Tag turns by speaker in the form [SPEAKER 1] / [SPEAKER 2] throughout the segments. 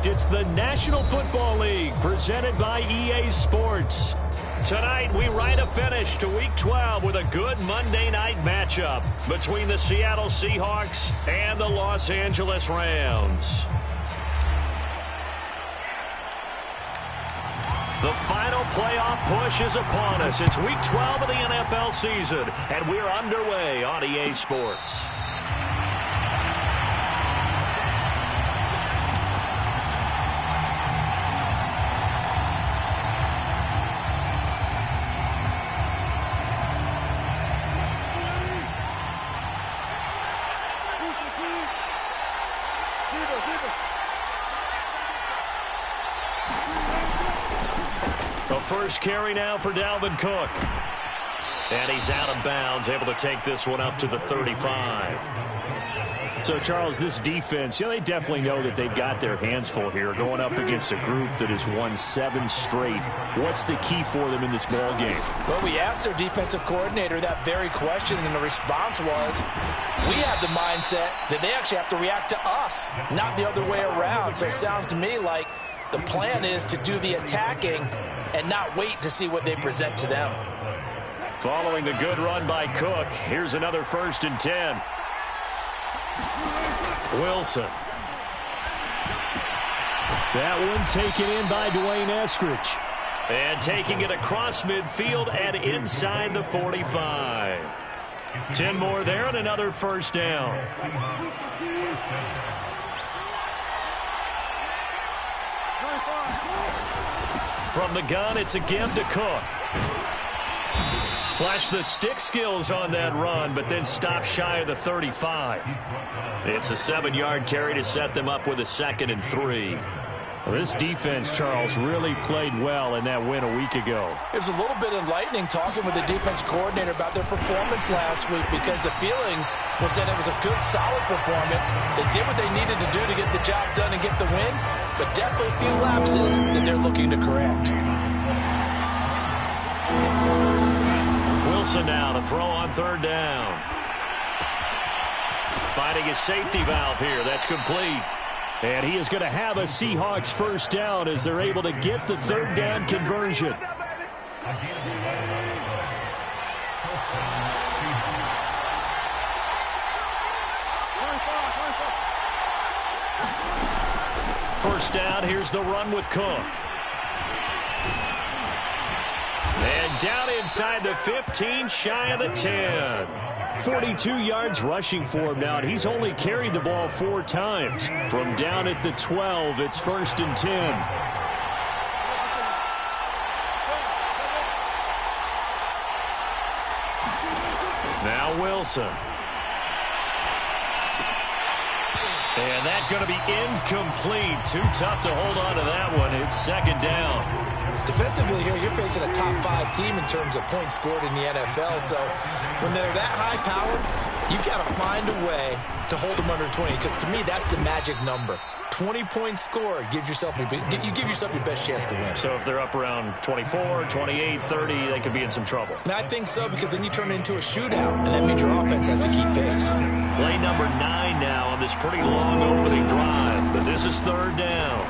[SPEAKER 1] tonight. It's the National Football League presented by EA Sports. Tonight, we write a finish to Week 12 with a good Monday night matchup between the Seattle Seahawks and the Los Angeles Rams. The final playoff push is upon us. It's Week 12 of the NFL season, and we're underway on EA Sports. First carry now for Dalvin Cook. And he's out of bounds, able to take this one up to the 35. So, Charles, this defense, they definitely know that they've got their hands full here, going up against a group that has won 7 straight. What's the key for them in this ball game?
[SPEAKER 2] Well, we asked their defensive coordinator that very question, and the response was, we have the mindset that they actually have to react to us, not the other way around. So it sounds to me like the plan is to do the attacking and not wait to see what they present to them.
[SPEAKER 1] Following the good run by Cook, here's another 1st and 10. Wilson. That one taken in by Dwayne Eskridge. And taking it across midfield and inside the 45. 10 more there and another 1st down. From the gun, it's again to Cook. Flashed the stick skills on that run, but then stopped shy of the 35. It's a 7-yard carry to set them up with a 2nd and 3. Well, this defense, Charles, really played well in that win a week ago.
[SPEAKER 2] It was a little bit enlightening talking with the defense coordinator about their performance last week, because the feeling was that it was a good, solid performance. They did what they needed to do to get the job done and get the win, but definitely a few lapses that they're looking to correct.
[SPEAKER 1] Wilson now to throw on 3rd down. Finding his safety valve here. That's complete. And he is going to have a Seahawks 1st down as they're able to get the 3rd down conversion. First down, here's the run with Cook. And down inside the 15, shy of the 10. 42 yards rushing for him now, and he's only carried the ball 4 times. From down at the 12, it's 1st and 10. Now Wilson. And that's going to be incomplete. Too tough to hold on to that one. It's 2nd down.
[SPEAKER 2] Defensively here, you're facing a top 5 team in terms of points scored in the NFL. So when they're that high powered, you've got to find a way to hold them under 20. Because to me, that's the magic number. 20 points scored gives yourself you give yourself your best chance to win.
[SPEAKER 1] So if they're up around 24, 28, 30, they could be in some trouble.
[SPEAKER 2] And I think so, because then you turn it into a shootout, and that means your offense has to keep pace.
[SPEAKER 1] Play number 9 now on this pretty long opening drive, but this is 3rd down.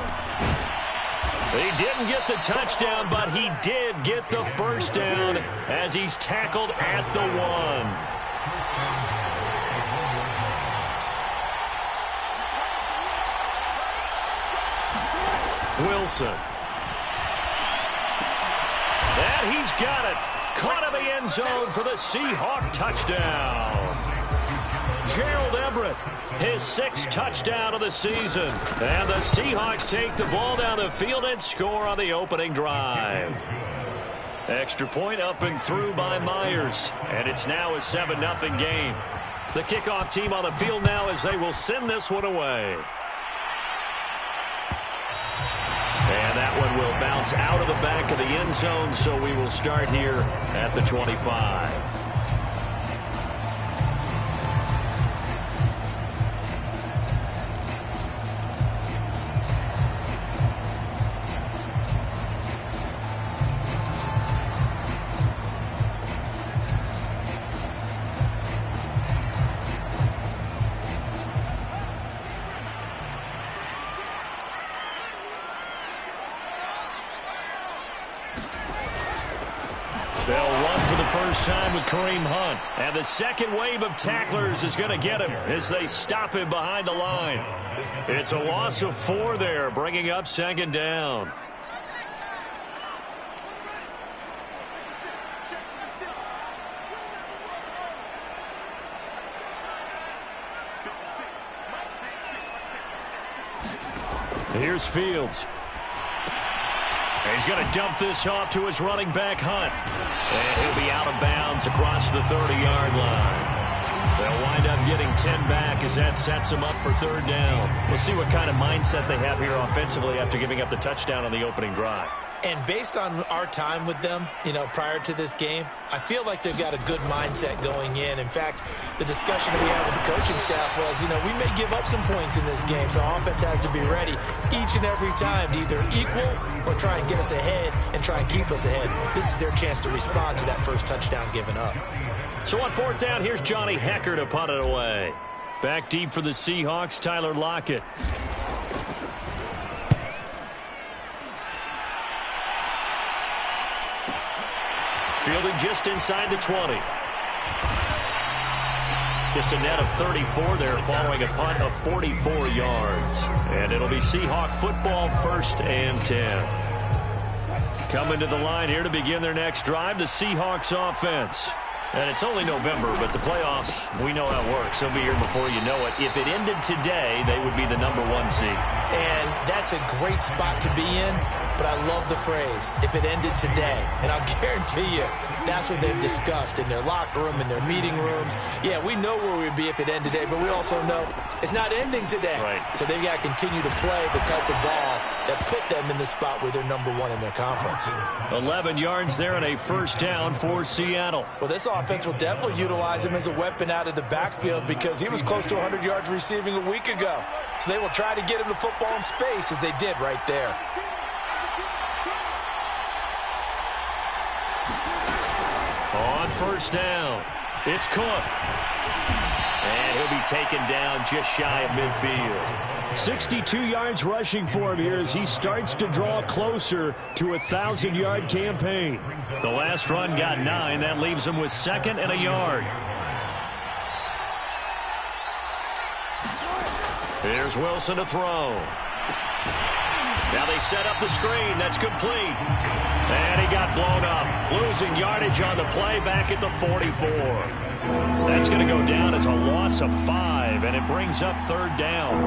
[SPEAKER 1] He didn't get the touchdown, but he did get the 1st down as he's tackled at the 1. Wilson. And he's got it. Caught in the end zone for the Seahawk touchdown. Gerald Everett, his 6th touchdown of the season. And the Seahawks take the ball down the field and score on the opening drive. Extra point up and through by Myers. And it's now a 7-0 game. The kickoff team on the field now as they will send this one away. And that one will bounce out of the back of the end zone, so we will start here at the 25. first time with Kareem Hunt. And the second wave of tacklers is going to get him as they stop him behind the line. It's a loss of 4 there, bringing up second down. Here's Fields. He's going to dump this off to his running back, Hunt. And he'll be out of bounds across the 30-yard line. They'll wind up getting 10 back as that sets them up for third down. We'll see what kind of mindset they have here offensively after giving up the touchdown on the opening drive.
[SPEAKER 2] And based on our time with them, prior to this game, I feel like they've got a good mindset going in. In fact, the discussion that we had with the coaching staff was, we may give up some points in this game, so our offense has to be ready each and every time to either equal or try and get us ahead and try and keep us ahead. This is their chance to respond to that first touchdown given up.
[SPEAKER 1] So on fourth down, here's Johnny Hecker to punt it away. Back deep for the Seahawks, Tyler Lockett. Fielding just inside the 20. Just a net of 34 there following a punt of 44 yards. And it'll be Seahawk football, 1st and 10. Coming to the line here to begin their next drive, the Seahawks offense. And it's only November, but the playoffs, we know how it works. They'll be here before you know it. If it ended today, they would be the #1 seed.
[SPEAKER 2] And that's a great spot to be in, but I love the phrase, if it ended today. And I'll guarantee you, that's what they've discussed in their locker room, in their meeting rooms. Yeah, we know where we'd be if it ended today, but we also know it's not ending today.
[SPEAKER 1] Right.
[SPEAKER 2] So they've got to continue to play the type of ball that put them in the spot where they're #1 in their conference.
[SPEAKER 1] 11 yards there and a first down for Seattle.
[SPEAKER 2] Well, this offense will definitely utilize him as a weapon out of the backfield because he was close to 100 yards receiving a week ago. So they will try to get him the football in space as they did right there.
[SPEAKER 1] On first down, it's Cook. And he'll be taken down just shy of midfield. 62 yards rushing for him here as he starts to draw closer to a 1,000-yard campaign. The last run got 9. That leaves him with 2nd and a yard. Here's Wilson to throw. Now they set up the screen. That's complete. And he got blown up. Losing yardage on the play back at the 44. That's going to go down as a loss of 5, and it brings up third down.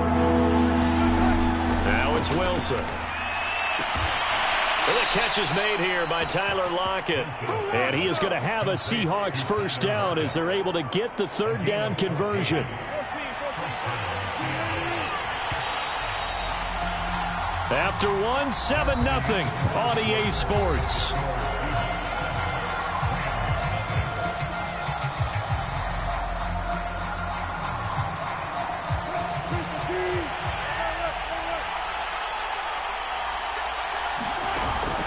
[SPEAKER 1] Now it's Wilson. And the catch is made here by Tyler Lockett. And he is going to have a Seahawks first down as they're able to get the third down conversion. After 7-0 on EA Sports.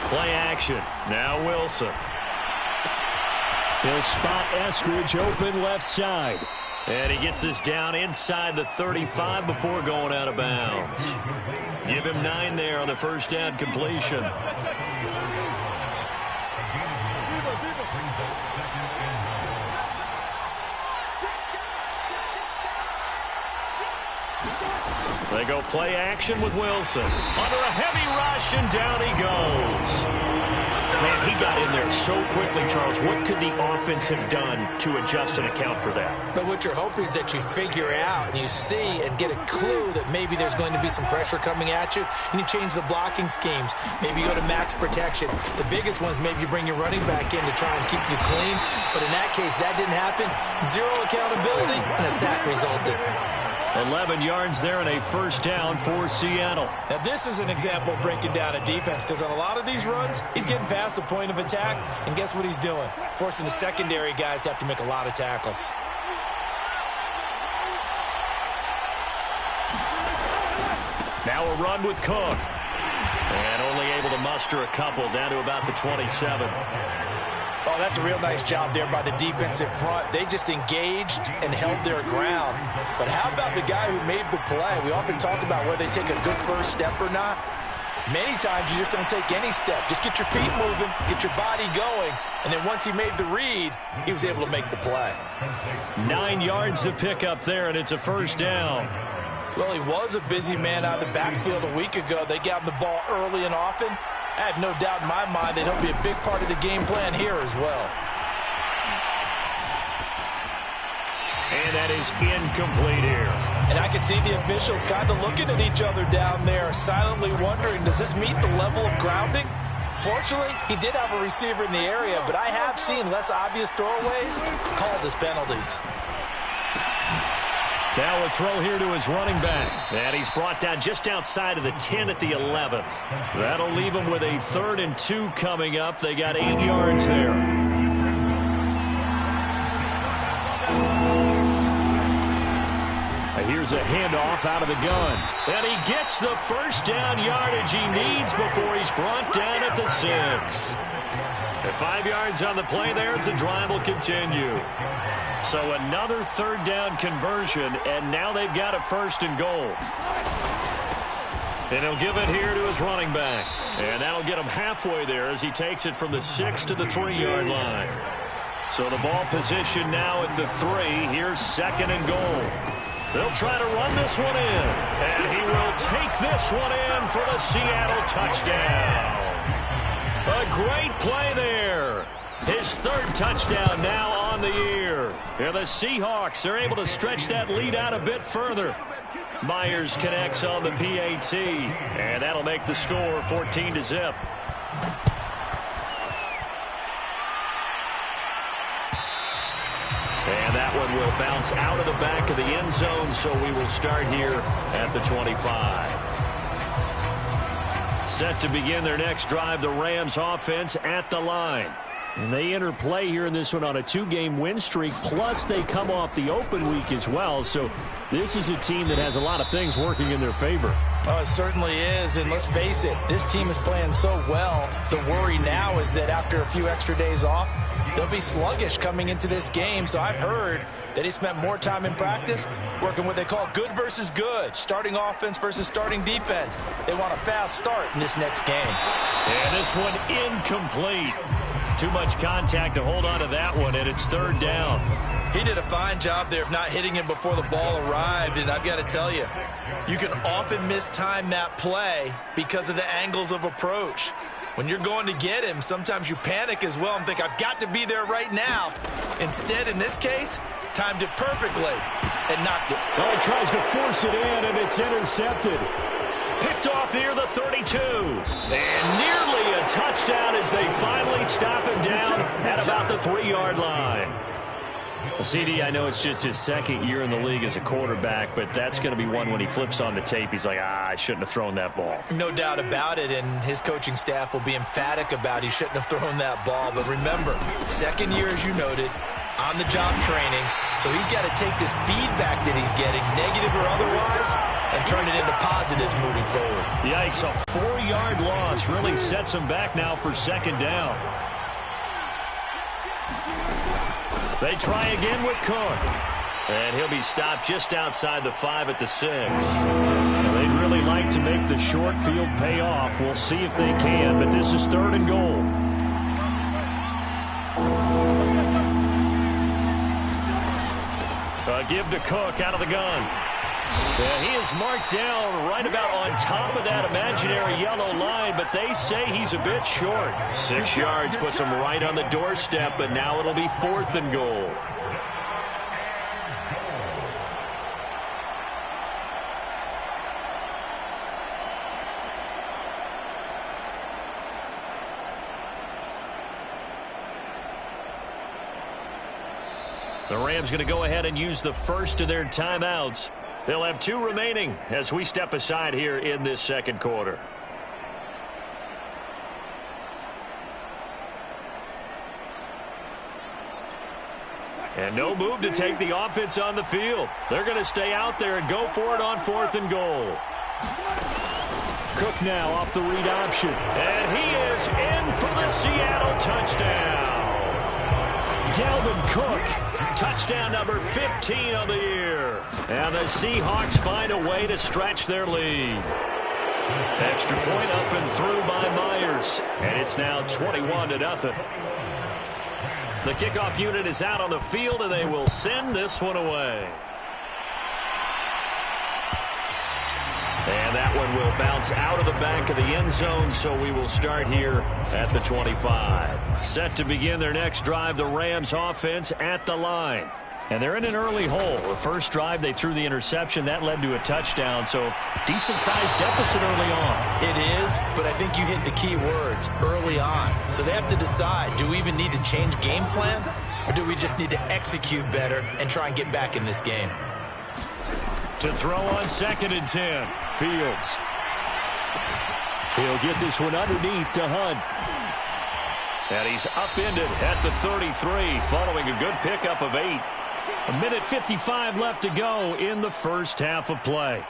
[SPEAKER 1] Play action. Now Wilson. He'll spot Eskridge open left side. And he gets this down inside the 35 before going out of bounds. Give him 9 there on the first down completion. They go play action with Wilson. Under a heavy rush, and down he goes. Man, he got in there so quickly, Charles. What could the offense have done to adjust and account for that?
[SPEAKER 2] But what you're hoping is that you figure out and you see and get a clue that maybe there's going to be some pressure coming at you, and you change the blocking schemes. Maybe you go to max protection. The biggest one is maybe you bring your running back in to try and keep you clean. But in that case, that didn't happen. 0 accountability, and a sack resulted.
[SPEAKER 1] 11 yards there and a first down for Seattle.
[SPEAKER 2] Now, this is an example of breaking down a defense because on a lot of these runs, he's getting past the point of attack, and guess what he's doing? Forcing the secondary guys to have to make a lot of tackles.
[SPEAKER 1] Now a run with Cook. And only able to muster a couple down to about the 27.
[SPEAKER 2] Oh, that's a real nice job there by the defensive front. They just engaged and held their ground. But how about the guy who made the play? We often talk about whether they take a good first step or not. Many times you just don't take any step. Just get your feet moving, get your body going, and then once he made the read, he was able to make the play.
[SPEAKER 1] 9 yards to pick up there, and it's a first down.
[SPEAKER 2] Well, he was a busy man out of the backfield a week ago. They got him the ball early and often. I have no doubt in my mind that he'll be a big part of the game plan here as well.
[SPEAKER 1] And that is incomplete here.
[SPEAKER 2] And I can see the officials kind of looking at each other down there, silently wondering, does this meet the level of grounding? Fortunately, he did have a receiver in the area, but I have seen less obvious throwaways called as penalties.
[SPEAKER 1] Now a throw here to his running back. And he's brought down just outside of the 10 at the 11. That'll leave him with a 3rd and 2 coming up. They got 8 yards there. Here's a handoff out of the gun. And he gets the first down yardage he needs before he's brought down at the 6. At 5 yards on the play there, the drive will continue. So another 3rd down conversion, and now they've got a 1st and goal. And he'll give it here to his running back. And that'll get him halfway there as he takes it from the 6 to the 3-yard line. So the ball position now at the 3. Here's 2nd and goal. They'll try to run this one in. And he will take this one in for the Seattle touchdown. A great play there. His 3rd touchdown now on the year. And the Seahawks are able to stretch that lead out a bit further. Myers connects on the PAT. And that'll make the score 14-0. And that one will bounce out of the back of the end zone, so we will start here at the 25. Set to begin their next drive, the Rams offense at the line. And they enter play here in this one on a 2-game win streak, plus they come off the open week as well. So this is a team that has a lot of things working in their favor.
[SPEAKER 2] Oh, it certainly is, and let's face it, this team is playing so well. The worry now is that after a few extra days off, they'll be sluggish coming into this game. So I've heard that he spent more time in practice working what they call good versus good, starting offense versus starting defense. They want a fast start in this next game.
[SPEAKER 1] And this one incomplete. Too much contact to hold on to that one, and it's 3rd down.
[SPEAKER 2] He did a fine job there of not hitting him before the ball arrived, and I've got to tell you, you can often mistime that play because of the angles of approach. When you're going to get him, sometimes you panic as well and think, I've got to be there right now. Instead, in this case, timed it perfectly and knocked it.
[SPEAKER 1] Well, he tries to force it in, and it's intercepted. Picked off near the 32. And nearly a touchdown as they finally stop him down at about the 3-yard line. CD, I know it's just his 2nd year in the league as a quarterback, but that's going to be one when he flips on the tape. He's like, I shouldn't have thrown that ball.
[SPEAKER 2] No doubt about it, and his coaching staff will be emphatic about he shouldn't have thrown that ball. But remember, 2nd year, as you noted, on-the-job training, so he's got to take this feedback that he's getting, negative or otherwise, and turn it into positives moving forward.
[SPEAKER 1] Yikes, a 4-yard loss really sets him back now for 2nd down. They try again with Cook. And he'll be stopped just outside the 5 at the 6. They'd really like to make the short field pay off. We'll see if they can, but this is 3rd and goal. Give to Cook out of the gun. And he is marked down right about on top of that imaginary yellow line, but they say he's a bit short. 6 yards puts him right on the doorstep, but now it'll be 4th and goal. The Rams going to go ahead and use the first of their timeouts. They'll have 2 remaining as we step aside here in this 2nd quarter. And no move to take the offense on the field. They're going to stay out there and go for it on 4th and goal. Cook now off the read option. And he is in for the Seattle touchdown. Dalvin Cook, touchdown number 15 on the year. And the Seahawks find a way to stretch their lead. Extra point up and through by Myers. And it's now 21-0. The kickoff unit is out on the field, and they will send this one away. And that one will bounce out of the back of the end zone, so we will start here at the 25. Set to begin their next drive, the Rams offense at the line. And they're in an early hole. The first drive, they threw the interception. That led to a touchdown, so decent-sized deficit early on.
[SPEAKER 2] It is, but I think you hit the key words, early on. So they have to decide, do we even need to change game plan, or do we just need to execute better and try and get back in this game?
[SPEAKER 1] To throw on 2nd and 10, Fields. He'll get this one underneath to Hunt. And he's upended at the 33, following a good pickup of 8. A minute 55 left to go in the first half of play.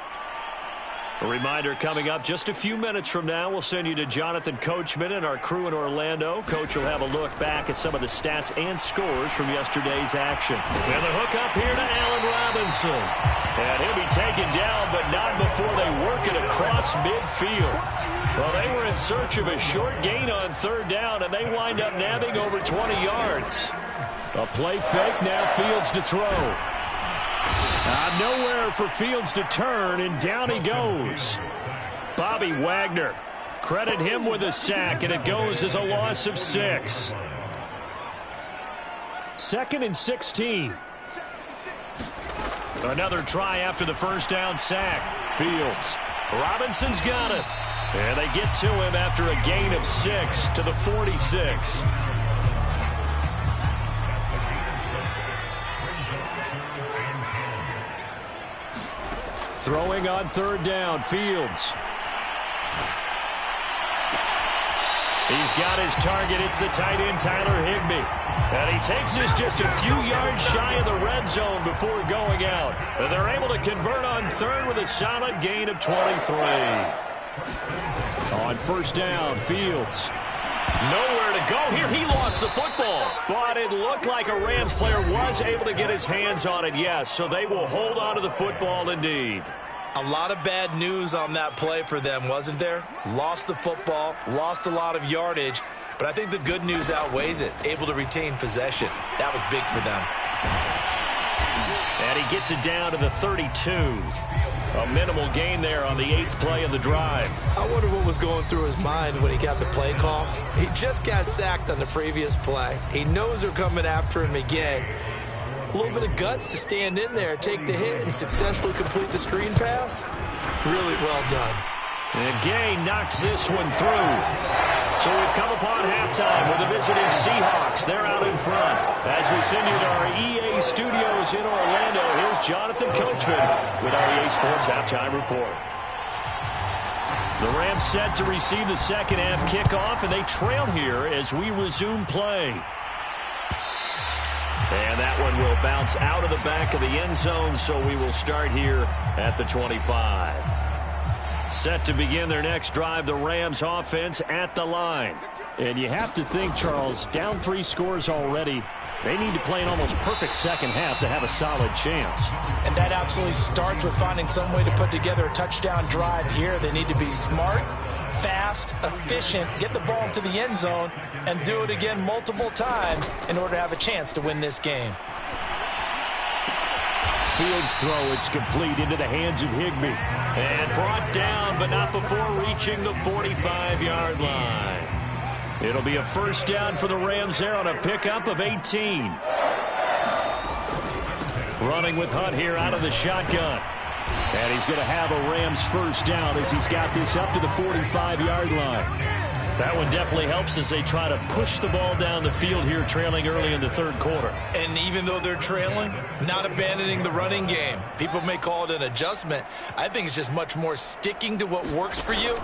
[SPEAKER 1] A reminder coming up just a few minutes from now. We'll send you to Jonathan Coachman and our crew in Orlando. Coach will have a look back at some of the stats and scores from yesterday's action. And the hook up here to Allen Robinson. And he'll be taken down, but not before they work it across midfield. Well, they were in search of a short gain on 3rd down, and they wind up nabbing over 20 yards. A play fake, now Fields to throw. Nowhere for Fields to turn, and down he goes. Bobby Wagner. Credit him with a sack, and it goes as a loss of 6. 2nd and 16. Another try after the first down sack. Fields. Robinson's got it. And they get to him after a gain of 6 to the 46. Throwing on 3rd down, Fields. He's got his target. It's the tight end, Tyler Higbee. And he takes this just a few yards shy of the red zone before going out. And they're able to convert on 3rd with a solid gain of 23. On 1st down, Fields. Nowhere to go here. He lost the football. But it looked like a Rams player was able to get his hands on it, yes. So they will hold on to the football indeed.
[SPEAKER 2] A lot of bad news on that play for them, wasn't there? Lost the football, lost a lot of yardage. But I think the good news outweighs it. Able to retain possession. That was big for them.
[SPEAKER 1] And he gets it down to the 32. A minimal gain there on the 8th play of the drive.
[SPEAKER 2] I wonder what was going through his mind when he got the play call. He just got sacked on the previous play. He knows they're coming after him again. A little bit of guts to stand in there, take the hit, and successfully complete the screen pass. Really well done.
[SPEAKER 1] And Gay knocks this one through. So we've come upon halftime with the visiting Seahawks. They're out in front. As we send you to our EA studios in Orlando, here's Jonathan Coachman with our EA Sports Halftime Report. The Rams set to receive the second half kickoff, and they trail here as we resume play. And that one will bounce out of the back of the end zone, so we will start here at the 25. Set to begin their next drive, the Rams offense at the line. And you have to think, Charles, down 3 scores already. They need to play an almost perfect second half to have a solid chance.
[SPEAKER 2] And that absolutely starts with finding some way to put together a touchdown drive here. They need to be smart, fast, efficient, get the ball into the end zone, and do it again multiple times in order to have a chance to win this game.
[SPEAKER 1] Fields throw, it's complete into the hands of Higbee. And brought down, but not before reaching the 45-yard line. It'll be a first down for the Rams there on a pickup of 18. Running with Hunt here out of the shotgun. And he's going to have a Rams first down as he's got this up to the 45-yard line. That one definitely helps as they try to push the ball down the field here, trailing early in the 3rd quarter.
[SPEAKER 2] And even though they're trailing, not abandoning the running game. People may call it an adjustment. I think it's just much more sticking to what works for you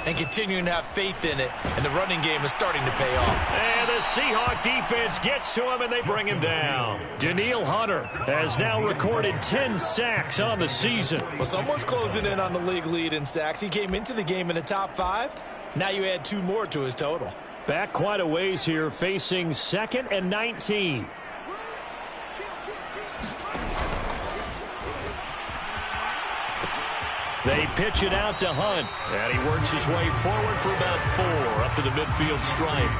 [SPEAKER 2] and continuing to have faith in it. And the running game is starting to pay off.
[SPEAKER 1] And the Seahawk defense gets to him, and they bring him down. Danielle Hunter has now recorded 10 sacks on the season.
[SPEAKER 2] Well, someone's closing in on the league lead in sacks. He came into the game in the top 5. Now you add 2 more to his total.
[SPEAKER 1] Back quite a ways here, facing 2nd and 19. They pitch it out to Hunt, and he works his way forward for about 4 up to the midfield stripe.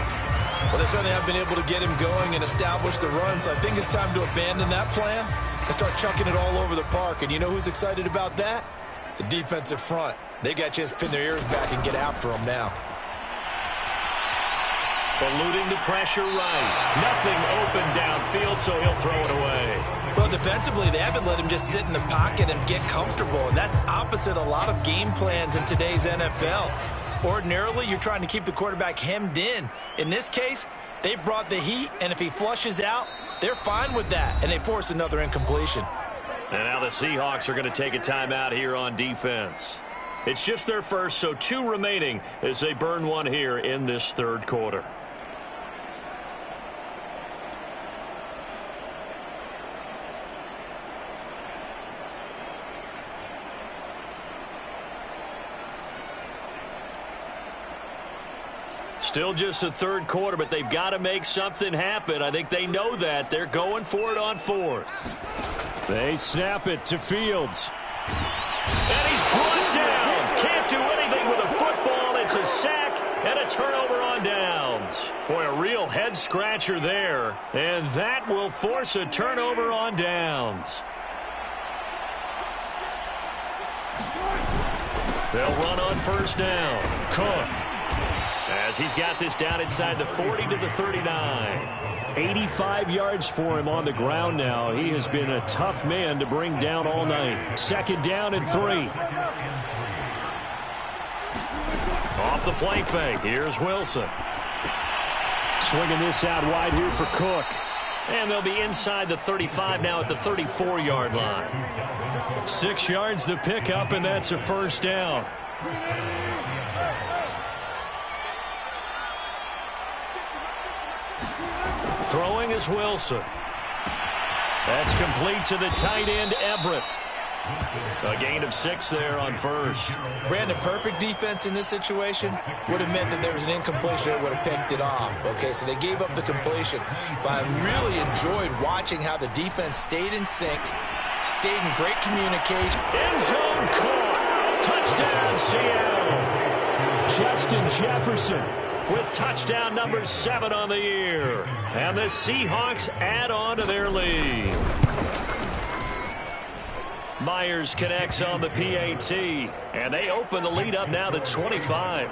[SPEAKER 2] Well, they certainly have been able to get him going and establish the run, so I think it's time to abandon that plan and start chucking it all over the park. And you know who's excited about that? The defensive front. They got a chance to pin their ears back and get after him now.
[SPEAKER 1] Eluding the pressure right. Nothing open downfield, so he'll throw it away.
[SPEAKER 2] Well, defensively, they haven't let him just sit in the pocket and get comfortable, and that's opposite a lot of game plans in today's NFL. Ordinarily, you're trying to keep the quarterback hemmed in. In this case, they brought the heat, and if he flushes out, they're fine with that, and they force another incompletion.
[SPEAKER 1] And now the Seahawks are going to take a timeout here on defense. It's just their first, so 2 remaining as they burn one here in this third quarter. Still just the third quarter, but they've got to make something happen. I think they know that. They're going for it on 4th. They snap it to Fields. And he's brought down. Can't do anything with a football. It's a sack and a turnover on downs. Boy, a real head-scratcher there. And that will force a turnover on downs. They'll run on first down. Cook. As he's got this down inside the 40 to the 39. 85 yards for him on the ground now. He has been a tough man to bring down all night. Second down and 3. Off the play fake. Here's Wilson. Swinging this out wide here for Cook. And they'll be inside the 35 now at the 34-yard line. 6 yards the pickup, and that's a first down. Throwing is Wilson. That's complete to the tight end, Everett. A gain of 6 there on first.
[SPEAKER 2] Brandon, perfect defense in this situation would have meant that there was an incompletion that would have picked it off. Okay, so they gave up the completion. But I really enjoyed watching how the defense stayed in sync, stayed in great communication.
[SPEAKER 1] End zone caught. Touchdown, Seattle. Justin Jefferson with touchdown number 7 on the year. And the Seahawks add on to their lead. Myers connects on the PAT, and they open the lead up now to 25.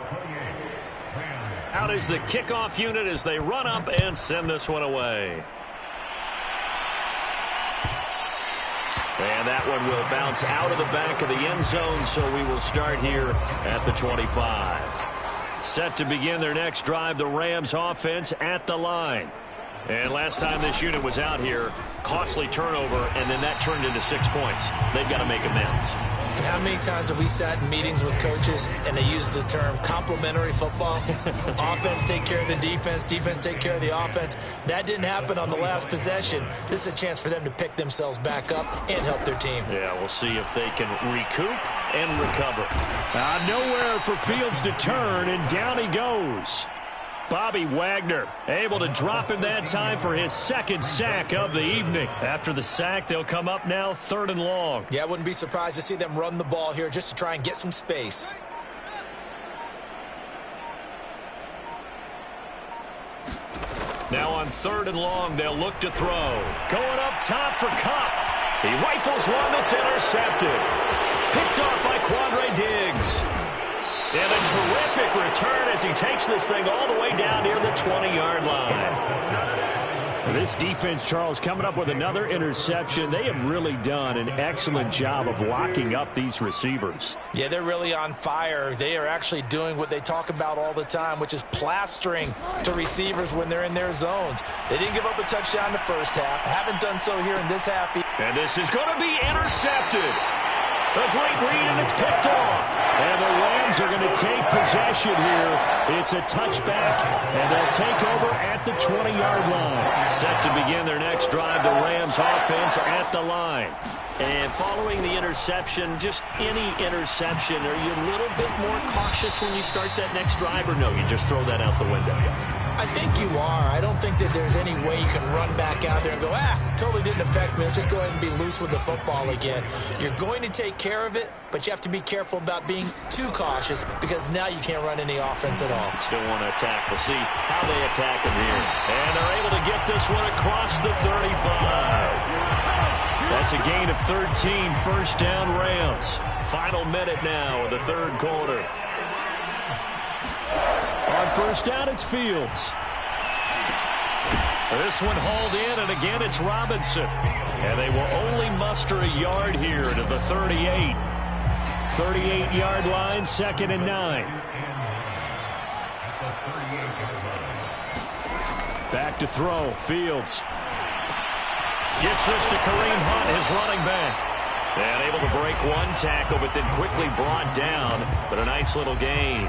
[SPEAKER 1] Out is the kickoff unit as they run up and send this one away. And that one will bounce out of the back of the end zone, so we will start here at the 25. Set to begin their next drive, the Rams offense at the line. And last time this unit was out here, costly turnover, and then that turned into 6 points. They've got to make amends.
[SPEAKER 2] How many times have we sat in meetings with coaches and they use the term complementary football? Offense take care of the defense, defense take care of the offense. That didn't happen on the last possession. This is a chance for them to pick themselves back up and help their team.
[SPEAKER 1] Yeah, we'll see if they can recoup and recover. Nowhere for Fields to turn, and down he goes. Bobby Wagner able to drop him that time for his 2nd sack of the evening. After the sack, they'll come up now 3rd and long.
[SPEAKER 2] Yeah, I wouldn't be surprised to see them run the ball here just to try and get some space.
[SPEAKER 1] Now on 3rd and long, they'll look to throw. Going up top for Kupp. He rifles one that's intercepted. Picked off by Quandre Diggs. And a terrific return as he takes this thing all the way down near the 20-yard line. This defense, Charles, coming up with another interception. They have really done an excellent job of locking up these receivers.
[SPEAKER 2] Yeah, they're really on fire. They are actually doing what they talk about all the time, which is plastering to receivers when they're in their zones. They didn't give up a touchdown in the first half. Haven't done so here in this half.
[SPEAKER 1] And this is going to be intercepted. A great read, and it's picked off. And the Rams are going to take possession here. It's a touchback, and they'll take over at the 20-yard line. Set to begin their next drive, the Rams offense at the line. And following the interception, just any interception, are you a little bit more cautious when you start that next drive, or no, you just throw that out the window?
[SPEAKER 2] I think you are. I don't think that there's any way you can run back out there and go, totally didn't affect me. Let's just go ahead and be loose with the football again. You're going to take care of it, but you have to be careful about being too cautious because now you can't run any offense at all.
[SPEAKER 1] Still want to attack. We'll see how they attack him here. And they're able to get this one across the 35. That's a gain of 13, first down Rams. Final minute now of the third quarter. On first down, it's Fields. This one hauled in, and again it's Robinson. And they will only muster a yard here to the 38. 38-yard line, 2nd and 9. Back to throw, Fields. Gets this to Kareem Hunt, his running back. And able to break one tackle, but then quickly brought down. But a nice little gain.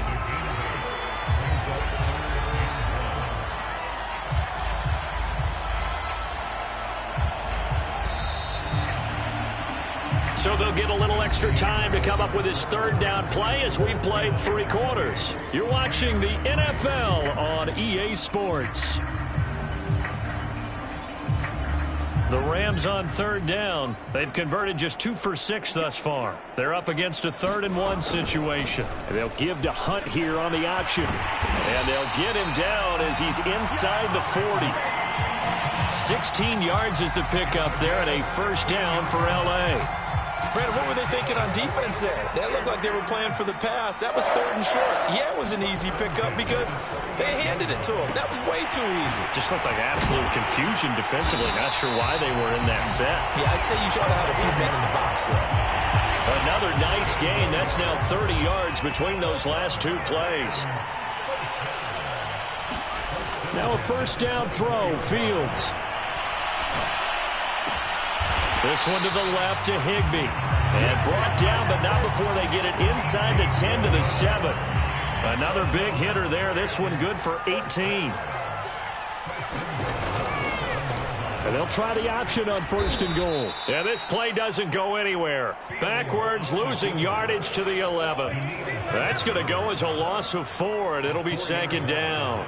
[SPEAKER 1] So they'll get a little extra time to come up with his third down play as we played 3 quarters. You're watching the NFL on EA Sports. The Rams on third down. They've converted just 2 for 6 thus far. They're up against a 3rd and 1 situation. They'll give to Hunt here on the option. And they'll get him down as he's inside the 40. 16 yards is the pickup there and a first down for L.A.
[SPEAKER 2] Brandon, what were they thinking on defense there? That looked like they were playing for the pass. That was 3rd and short. Yeah, it was an easy pickup because they handed it to him. That was way too easy.
[SPEAKER 1] Just looked like absolute confusion defensively. Not sure why they were in that set.
[SPEAKER 2] Yeah, I'd say you should have had a few men in the box there.
[SPEAKER 1] Another nice gain. That's now 30 yards between those last 2 plays. Now a first down throw, Fields. This one to the left to Higbee. And brought down, but not before they get it inside the 10 to the 7. Another big hitter there. This one good for 18. And they'll try the option on 1st and goal. And this play doesn't go anywhere. Backwards, losing yardage to the 11. That's going to go as a loss of 4, and it'll be 2nd down.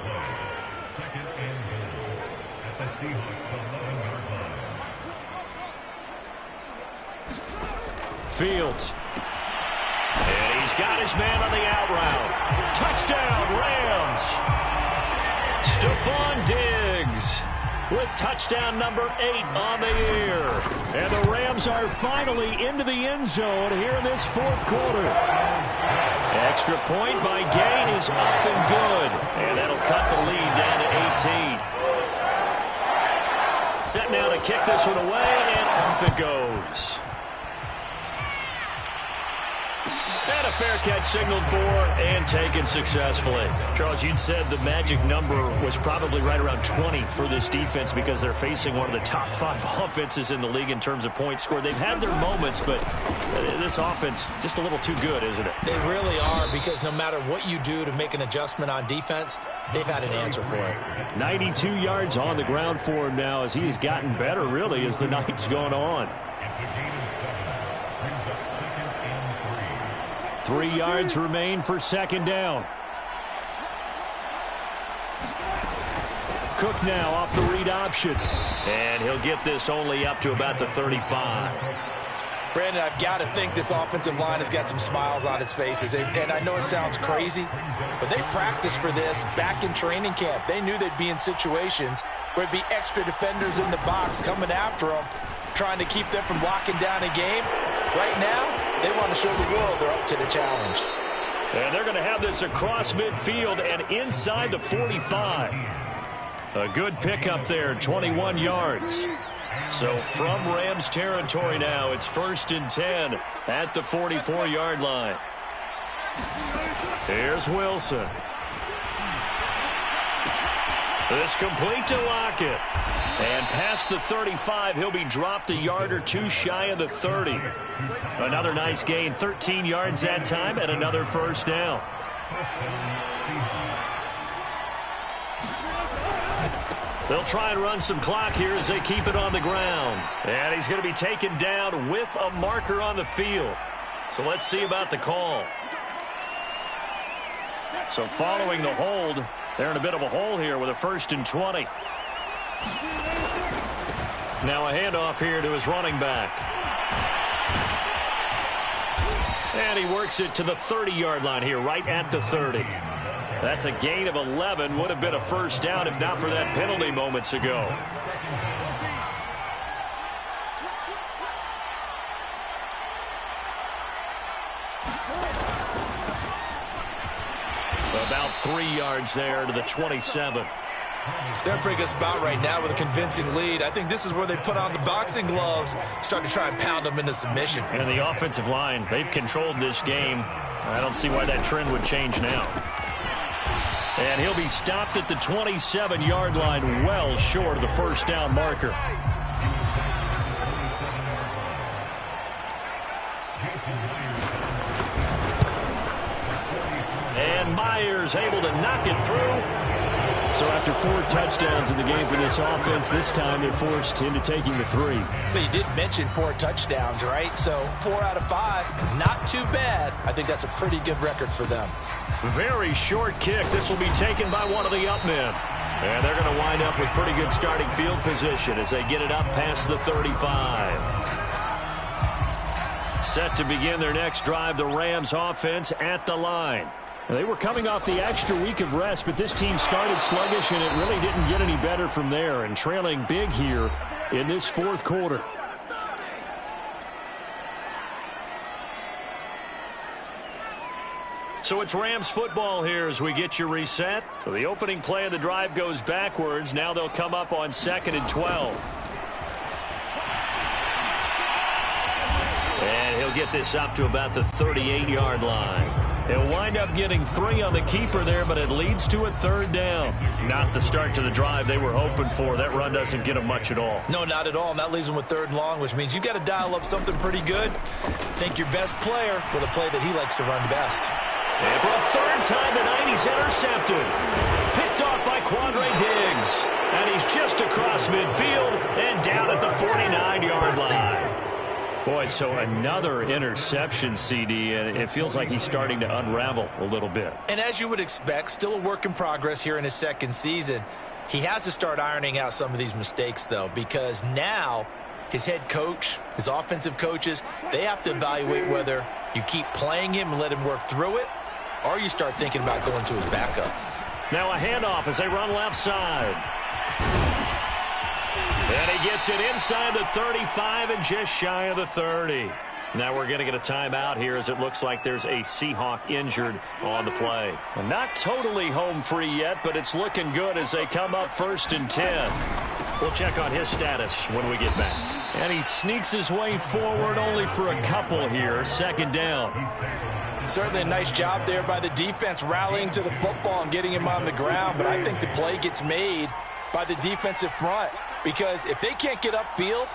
[SPEAKER 1] Fields. And he's got his man on the out route. Touchdown, Rams. Stephon Diggs with touchdown number 8 on the year. And the Rams are finally into the end zone here in this 4th quarter. Extra point by Gain is up and good. And that'll cut the lead down to 18. Set now to kick this one away, and off it goes. And a fair catch signaled for and taken successfully. Charles, you'd said the magic number was probably right around 20 for this defense because they're facing one of the top 5 offenses in the league in terms of points scored. They've had their moments, but this offense just a little too good, isn't it?
[SPEAKER 2] They really are, because no matter what you do to make an adjustment on defense, they've had an answer for it. 92
[SPEAKER 1] yards on the ground for him now as he's gotten better, really, as the night's gone on. 3 yards remain for 2nd down. Cook now off the read option. And he'll get this only up to about the 35.
[SPEAKER 2] Brandon, I've got to think this offensive line has got some smiles on its faces. And I know it sounds crazy, but they practiced for this back in training camp. They knew they'd be in situations where it'd be extra defenders in the box coming after them, trying to keep them from locking down a game. Right now, they want to show the world they're up to the challenge.
[SPEAKER 1] And they're going to have this across midfield and inside the 45. A good pickup there, 21 yards. So from Rams territory now, it's 1st and 10 at the 44-yard line. Here's Wilson. This complete to Lockett. And past the 35, he'll be dropped a yard or 2 shy of the 30. Another nice gain, 13 yards that time, and another first down. They'll try and run some clock here as they keep it on the ground. And he's going to be taken down with a marker on the field. So let's see about the call. So following the hold, They're in a bit of a hole here with a 1st and 20. Now a handoff here to his running back. And he works it to the 30-yard line here, right at the 30. That's a gain of 11. Would have been a 1st down if not for that penalty moments ago. About 3 yards there to the 27.
[SPEAKER 2] They're a pretty good spot right now with a convincing lead. I think this is where they put on the boxing gloves, start to try and pound them into submission.
[SPEAKER 1] And the offensive line, they've controlled this game. I don't see why that trend would change now. And he'll be stopped at the 27-yard line, well short of the 1st down marker. And Myers able to knock it through. So after 4 touchdowns in the game for this offense, this time they're forced into taking the 3.
[SPEAKER 2] But you did mention 4 touchdowns, right? So 4 out of 5, not too bad. I think that's a pretty good record for them.
[SPEAKER 1] Very short kick. This will be taken by one of the up men. And they're going to wind up with pretty good starting field position as they get it up past the 35. Set to begin their next drive, the Rams offense at the line. They were coming off the extra week of rest, but this team started sluggish, and it really didn't get any better from there, and trailing big here in this 4th quarter. So it's Rams football here as we get you reset. So the opening play of the drive goes backwards. Now they'll come up on 2nd and 12. And he'll get this up to about the 38-yard line. He'll wind up getting 3 on the keeper there, but it leads to a 3rd down. Not the start to the drive they were hoping for. That run doesn't get them much at all.
[SPEAKER 2] No, not at all. And that leaves them with 3rd and long, which means you got to dial up something pretty good. Think your best player with a play that he likes to run best.
[SPEAKER 1] And for a 3rd time tonight, he's intercepted. Picked off by Quandre Diggs. And he's just across midfield and down at the 49-yard line. Boy, so another interception, CD, and it feels like he's starting to unravel a little bit.
[SPEAKER 2] And as you would expect, still a work in progress here in his 2nd season. He has to start ironing out some of these mistakes, though, because now his head coach, his offensive coaches, they have to evaluate whether you keep playing him and let him work through it, or you start thinking about going to his backup.
[SPEAKER 1] Now a handoff as they run left side. And he gets it inside the 35 and just shy of the 30. Now we're going to get a timeout here as it looks like there's a Seahawk injured on the play. Well, not totally home free yet, but it's looking good as they come up 1st and 10. We'll check on his status when we get back. And he sneaks his way forward only for a couple here. 2nd down.
[SPEAKER 2] Certainly a nice job there by the defense rallying to the football and getting him on the ground, but I think the play gets made by the defensive front, because if they can't get upfield,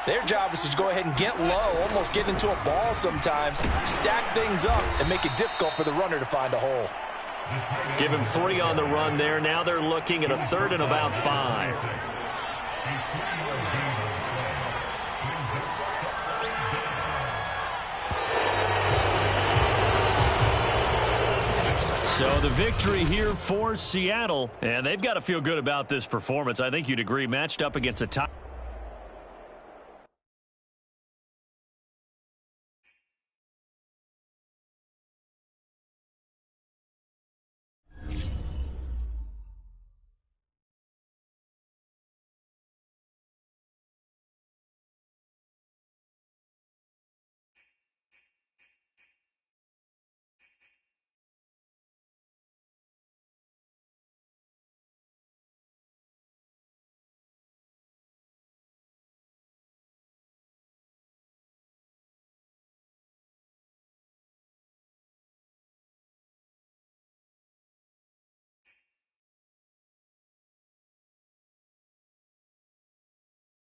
[SPEAKER 2] their job is to go ahead and get low, almost get into a ball sometimes, stack things up, and make it difficult for the runner to find a hole.
[SPEAKER 1] Give him 3 on the run there. Now they're looking at a 3rd and about 5. So the victory here for Seattle, and they've got to feel good about this performance. I think you'd agree, matched up against a top